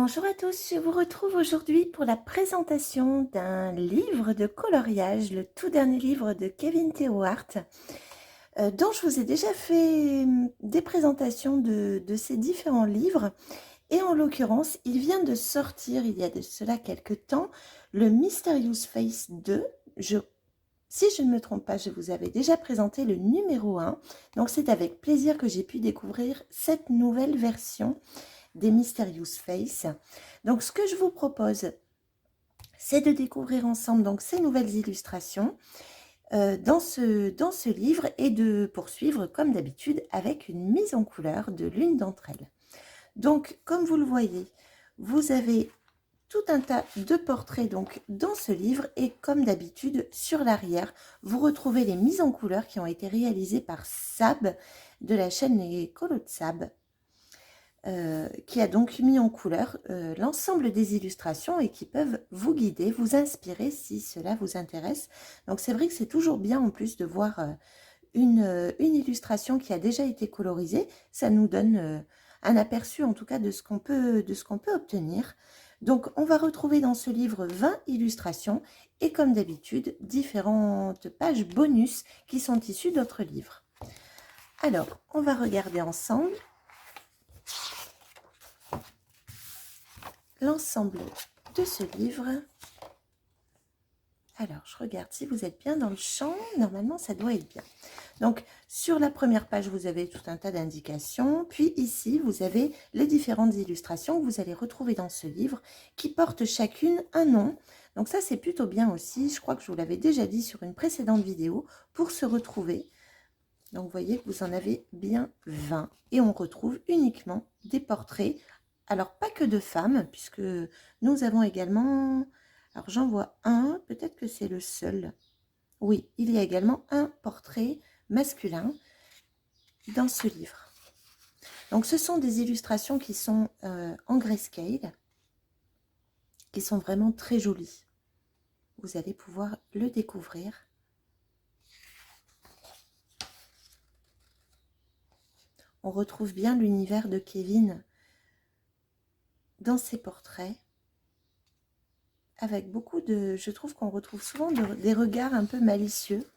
Bonjour à tous, je vous retrouve aujourd'hui pour la présentation d'un livre de coloriage, le tout dernier livre de Kevin Théohart, dont je vous ai déjà fait des présentations de ces différents livres. Et en l'occurrence, il vient de sortir, il y a de cela quelques temps, le Mysterious Face 2. Si je ne me trompe pas, je vous avais déjà présenté le numéro 1. Donc c'est avec plaisir que j'ai pu découvrir cette nouvelle version des Mysterious Face. Donc ce que je vous propose, c'est de découvrir ensemble donc ces nouvelles illustrations dans ce livre et de poursuivre comme d'habitude avec une mise en couleur de l'une d'entre elles. Donc comme vous le voyez, vous avez tout un tas de portraits donc dans ce livre et comme d'habitude sur l'arrière, vous retrouvez les mises en couleur qui ont été réalisées par Sab de la chaîne Les Colos de Sab. Qui a donc mis en couleur l'ensemble des illustrations et qui peuvent vous guider, vous inspirer si cela vous intéresse. Donc c'est vrai que c'est toujours bien en plus de voir une illustration qui a déjà été colorisée. Ça nous donne un aperçu en tout cas de ce qu'on peut obtenir. Donc on va retrouver dans ce livre 20 illustrations et comme d'habitude différentes pages bonus qui sont issues d'autres livres. Alors on va regarder ensemble l'ensemble de ce livre. Alors, je regarde si vous êtes bien dans le champ. Normalement, ça doit être bien. Donc, sur la première page, vous avez tout un tas d'indications. Puis ici, vous avez les différentes illustrations que vous allez retrouver dans ce livre qui portent chacune un nom. Donc ça, c'est plutôt bien aussi. Je crois que je vous l'avais déjà dit sur une précédente vidéo pour se retrouver. Donc, vous voyez que vous en avez bien 20. Et on retrouve uniquement des portraits. Alors, pas que de femmes, puisque nous avons également... Alors, j'en vois un, peut-être que c'est le seul. Oui, il y a également un portrait masculin dans ce livre. Donc, ce sont des illustrations qui sont en grayscale, qui sont vraiment très jolies. Vous allez pouvoir le découvrir. On retrouve bien l'univers de Kevin dans ses portraits. Avec beaucoup de... Je trouve qu'on retrouve souvent des regards un peu malicieux.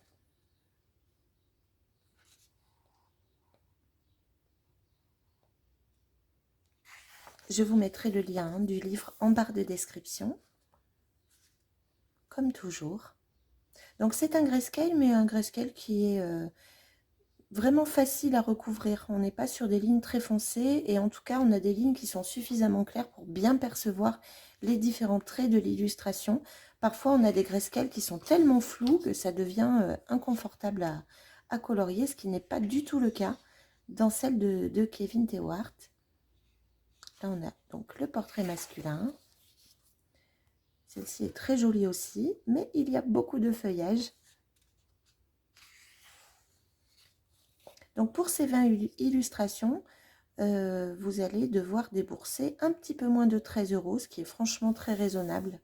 Je vous mettrai le lien du livre en barre de description. Comme toujours. Donc c'est un grayscale, mais un grayscale qui est vraiment facile à recouvrir. On n'est pas sur des lignes très foncées et en tout cas on a des lignes qui sont suffisamment claires pour bien percevoir les différents traits de l'illustration. Parfois on a des grayscales qui sont tellement flous que ça devient inconfortable à colorier, ce qui n'est pas du tout le cas dans celle de Kevin Théohart. Là on a donc le portrait masculin. Celle-ci est très jolie aussi, mais il y a beaucoup de feuillage. Donc pour ces 20 illustrations, vous allez devoir débourser un petit peu moins de 13 €, ce qui est franchement très raisonnable.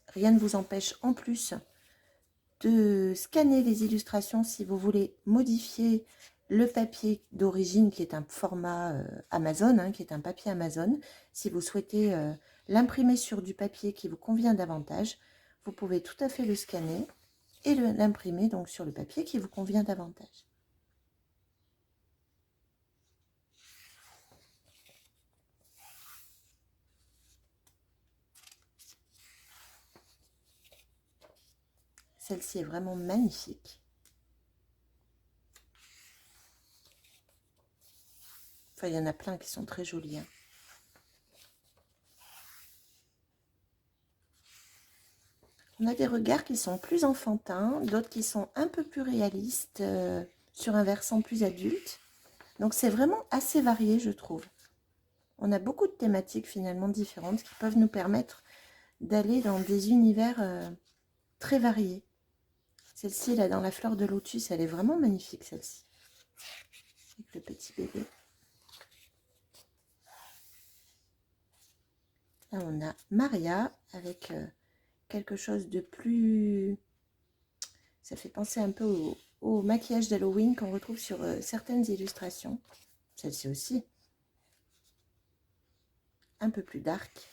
Rien ne vous empêche en plus de scanner les illustrations si vous voulez modifier le papier d'origine qui est un format Amazon, hein, qui est un papier Amazon. Si vous souhaitez l'imprimer sur du papier qui vous convient davantage, vous pouvez tout à fait le scanner et l'imprimer donc sur le papier qui vous convient davantage. Celle-ci est vraiment magnifique. Enfin, il y en a plein qui sont très jolis. Hein. On a des regards qui sont plus enfantins, d'autres qui sont un peu plus réalistes, sur un versant plus adulte. Donc c'est vraiment assez varié, je trouve. On a beaucoup de thématiques finalement différentes qui peuvent nous permettre d'aller dans des univers très variés. Celle-ci, là, dans la fleur de lotus, elle est vraiment magnifique, celle-ci. Avec le petit bébé. Là, on a Maria avec quelque chose de plus... Ça fait penser un peu au maquillage d'Halloween qu'on retrouve sur certaines illustrations. Celle-ci aussi. un peu plus dark.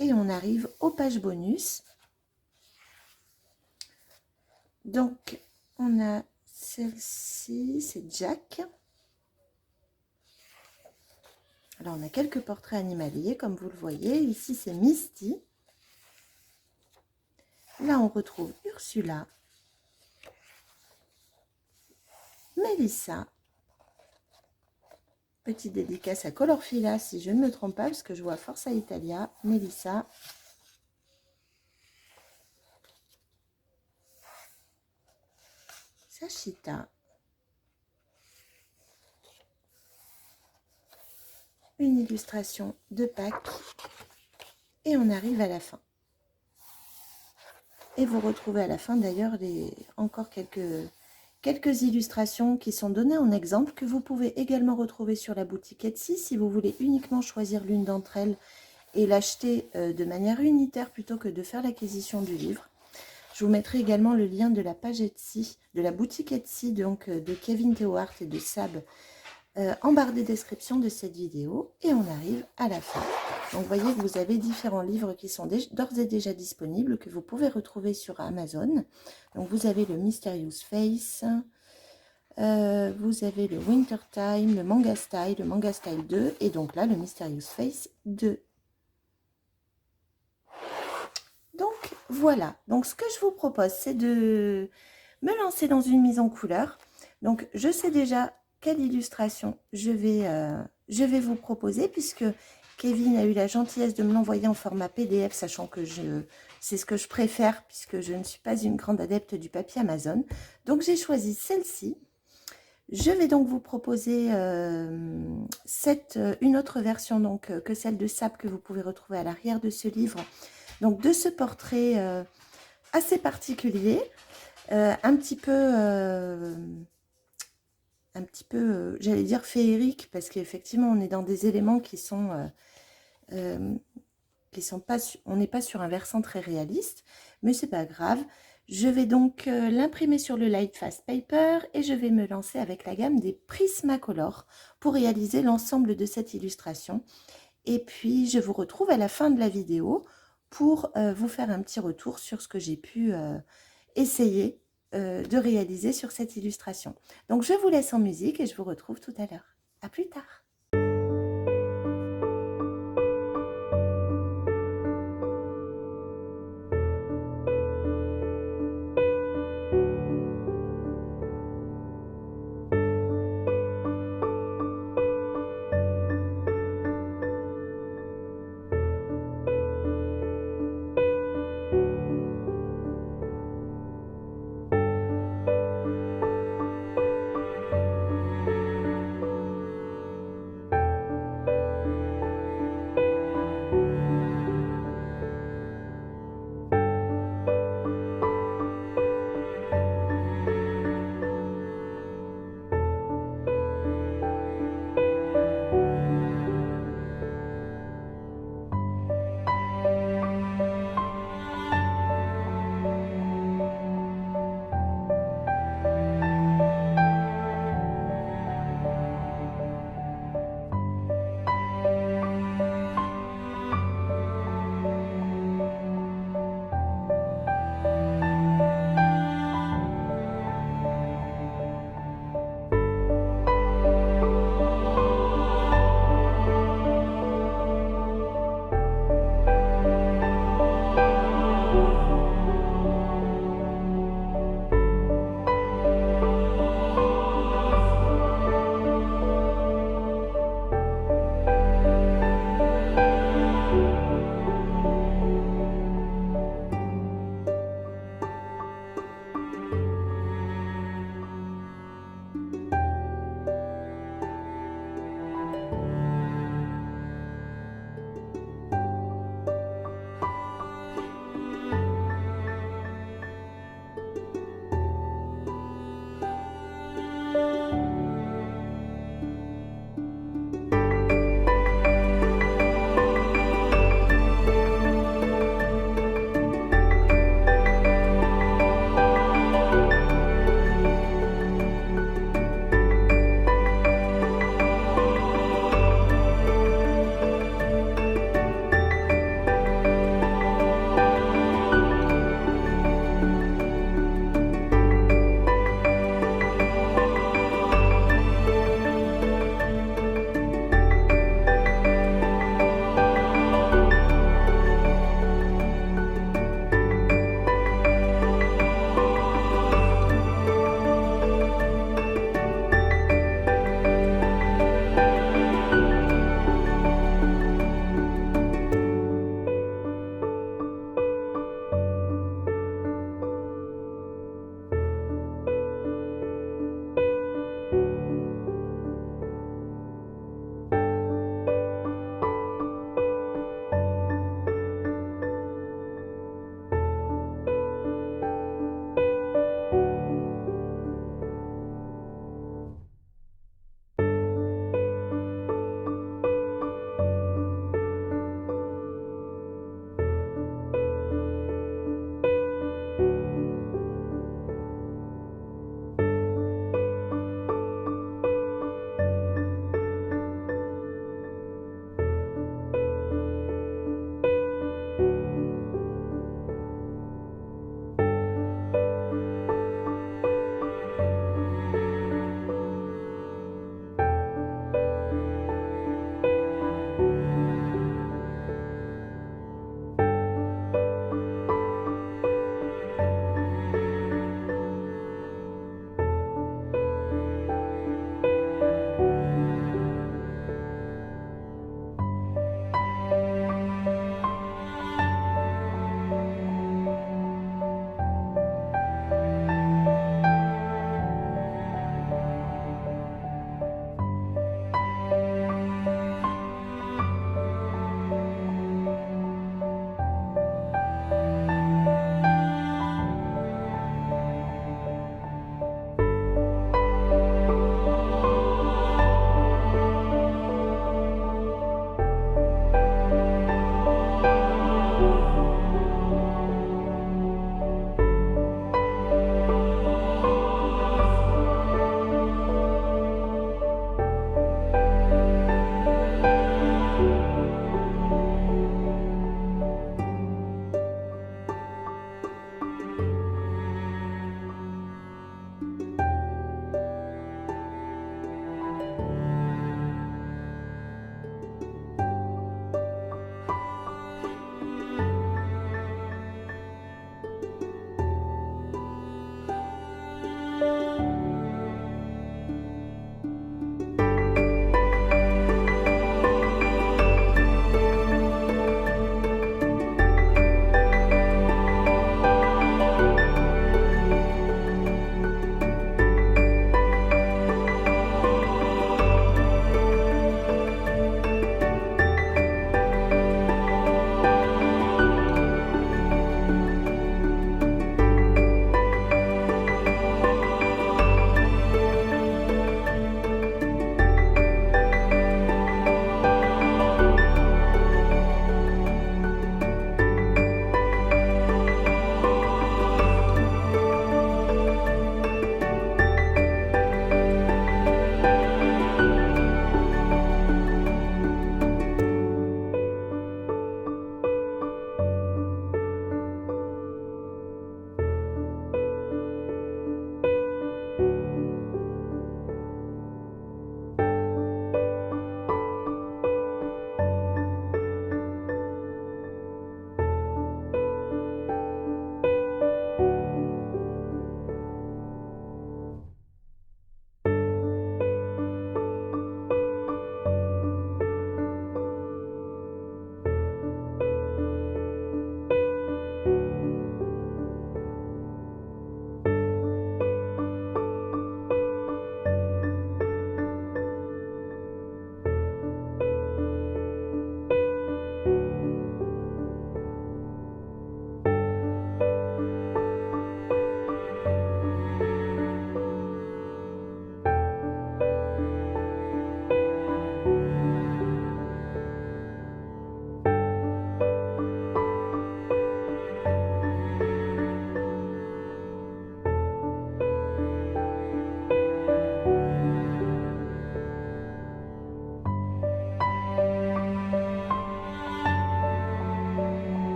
Et on arrive aux pages bonus. Donc, on a celle-ci, c'est Jack. Alors, on a quelques portraits animaliers, comme vous le voyez. Ici, c'est Misty. Là, on retrouve Ursula, Mélissa. Petite dédicace à Colorfila, si je ne me trompe pas, parce que je vois Forza Italia, Mélissa. Sachita. Une illustration de Pâques. Et on arrive à la fin. Et vous retrouvez à la fin d'ailleurs encore quelques illustrations qui sont données en exemple que vous pouvez également retrouver sur la boutique Etsy si vous voulez uniquement choisir l'une d'entre elles et l'acheter de manière unitaire plutôt que de faire l'acquisition du livre. Je vous mettrai également le lien de la page Etsy, de la boutique Etsy donc de Kevin Theohart et de Sab en barre de description de cette vidéo et on arrive à la fin. Donc vous voyez que vous avez différents livres qui sont d'ores et déjà disponibles que vous pouvez retrouver sur Amazon. Donc vous avez le Mysterious Face, vous avez le Winter Time, le Manga Style 2 et donc là le Mysterious Face 2. Donc voilà, donc ce que je vous propose c'est de me lancer dans une mise en couleur. Donc je sais déjà quelle illustration je vais vous proposer puisque Kevin a eu la gentillesse de me l'envoyer en format PDF, sachant que c'est ce que je préfère puisque je ne suis pas une grande adepte du papier Amazon. Donc j'ai choisi celle-ci. Je vais donc vous proposer une autre version donc, que celle de Sab que vous pouvez retrouver à l'arrière de ce livre. Donc de ce portrait assez particulier, un petit peu, j'allais dire féerique, parce qu'effectivement, on est dans des éléments qui sont pas, on n'est pas sur un versant très réaliste, mais c'est pas grave. Je vais donc l'imprimer sur le Lightfast Paper et je vais me lancer avec la gamme des Prismacolor pour réaliser l'ensemble de cette illustration. Et puis, je vous retrouve à la fin de la vidéo pour vous faire un petit retour sur ce que j'ai pu essayer de réaliser sur cette illustration. Donc, je vous laisse en musique et je vous retrouve tout à l'heure. À plus tard.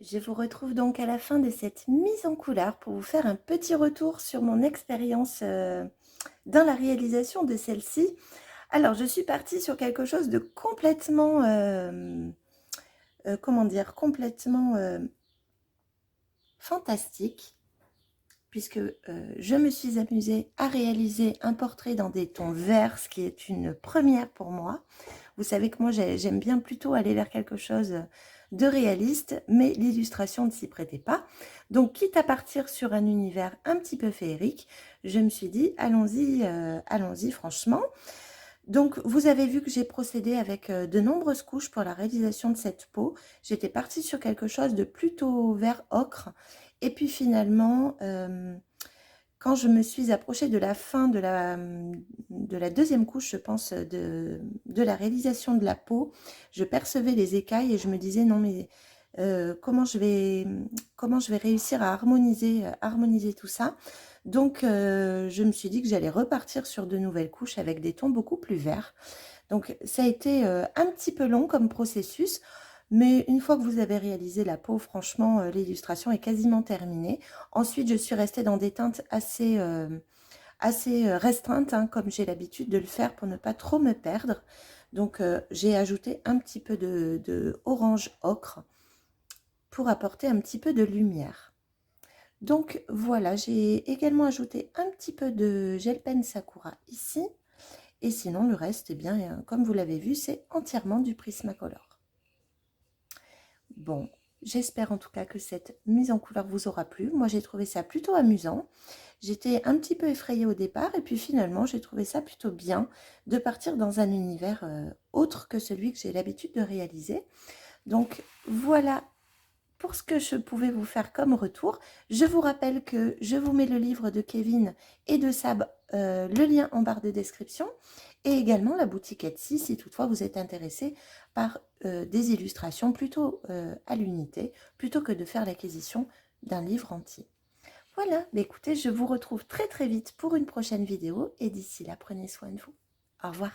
Je vous retrouve donc à la fin de cette mise en couleur pour vous faire un petit retour sur mon expérience dans la réalisation de celle-ci. Alors, je suis partie sur quelque chose de complètement, comment dire, complètement fantastique, puisque je me suis amusée à réaliser un portrait dans des tons verts, ce qui est une première pour moi. Vous savez que moi, j'aime bien plutôt aller vers quelque chose de réaliste, mais l'illustration ne s'y prêtait pas. Donc, quitte à partir sur un univers un petit peu féerique, je me suis dit, allons-y, allons-y franchement. Donc, vous avez vu que j'ai procédé avec de nombreuses couches pour la réalisation de cette peau. J'étais partie sur quelque chose de plutôt vert ocre. Et puis finalement, quand je me suis approchée de la fin de la deuxième couche, je pense, de la réalisation de la peau, je percevais les écailles et je me disais, non mais comment je vais réussir à harmoniser tout ça. Donc, je me suis dit que j'allais repartir sur de nouvelles couches avec des tons beaucoup plus verts. Donc, ça a été un petit peu long comme processus, mais une fois que vous avez réalisé la peau, franchement, l'illustration est quasiment terminée. Ensuite, je suis restée dans des teintes assez restreintes, hein, comme j'ai l'habitude de le faire pour ne pas trop me perdre. Donc, j'ai ajouté un petit peu de orange ocre pour apporter un petit peu de lumière. Donc voilà, j'ai également ajouté un petit peu de gel pen Sakura ici. Et sinon, le reste, eh bien, comme vous l'avez vu, c'est entièrement du Prismacolor. Bon, j'espère en tout cas que cette mise en couleur vous aura plu. Moi, j'ai trouvé ça plutôt amusant. J'étais un petit peu effrayée au départ et puis finalement, j'ai trouvé ça plutôt bien de partir dans un univers autre que celui que j'ai l'habitude de réaliser. Donc voilà pour ce que je pouvais vous faire comme retour. Je vous rappelle que je vous mets le livre de Kevin et de Sab, le lien en barre de description, et également la boutique Etsy si toutefois vous êtes intéressé par des illustrations plutôt à l'unité, plutôt que de faire l'acquisition d'un livre entier. Voilà, bah écoutez, je vous retrouve très très vite pour une prochaine vidéo, et d'ici là, prenez soin de vous. Au revoir.